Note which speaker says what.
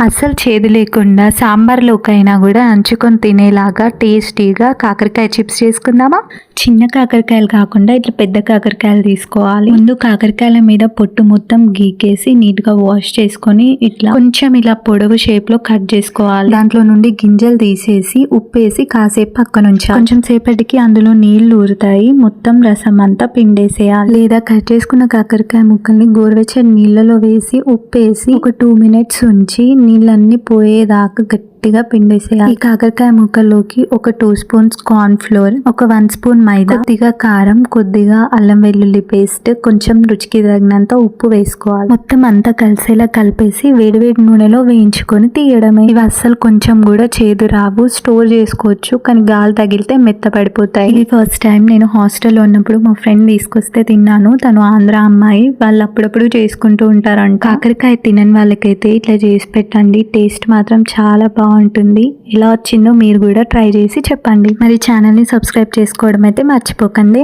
Speaker 1: అస్సలు చేదు లేకుండా సాంబార్లోకైనా కూడా నంచుకొని తినేలాగా టేస్టీగా కాకరకాయ చిప్స్ చేసుకుందామా. చిన్న కాకరకాయలు కాకుండా ఇట్లా పెద్ద కాకరకాయలు తీసుకోవాలి. ముందు కాకరకాయల మీద పొట్టు మొత్తం గీకేసి నీట్గా వాష్ చేసుకొని ఇట్లా కొంచెం ఇలా పొడవు షేప్లో కట్ చేసుకోవాలి. దాంట్లో నుండి గింజలు తీసేసి ఉప్పేసి కాసేపు పక్కన ఉంచాలి. కొంచెం సేపటికి అందులో నీళ్లు ఊరుతాయి. మొత్తం రసం అంతా పిండేసేయాలి. లేదా కట్ చేసుకున్న కాకరకాయ ముక్కల్ని గోరువెచ్చని నీళ్ళలో వేసి ఉప్పేసి ఒక 2 minutes ఉంచి నీళ్ళన్నీ పోయేదాకా గట్టిగా పిండేసేయాలి. ఈ కాకరకాయ ముక్కల్లోకి ఒక 2 spoons కార్న్ ఫ్లోర్, ఒక 1 spoon మైదా, కొద్దిగా కారం, కొద్దిగా అల్లం వెల్లుల్లి పేస్ట్, కొంచెం రుచికి తగినంత ఉప్పు వేసుకోవాలి. మొత్తం అంతా కలిసేలా కలిపేసి వేడివేడి నూనెలో వేయించుకొని తీయడమే. ఇవి అస్సలు కొంచెం కూడా చేదు రావు. స్టోర్ చేసుకోవచ్చు, కానీ గాలి తగిలితే మెత్త పడిపోతాయి. ఇది ఫస్ట్ టైం నేను హాస్టల్లో ఉన్నప్పుడు మా ఫ్రెండ్ తీసుకొస్తే తిన్నాను. తను ఆంధ్ర అమ్మాయి. వాళ్ళు అప్పుడప్పుడు చేసుకుంటూ ఉంటారంట. కాకరకాయ తినని వాళ్ళకైతే ఇట్లా చేసి పెట్టండి. టేస్ట్ మాత్రం చాలా బాగుంటుంది. ఎలా వచ్చిందో మీరు కూడా ట్రై చేసి చెప్పండి. మరి ఛానల్ని సబ్స్క్రైబ్ చేసుకోవడం అయితే మర్చిపోకండి.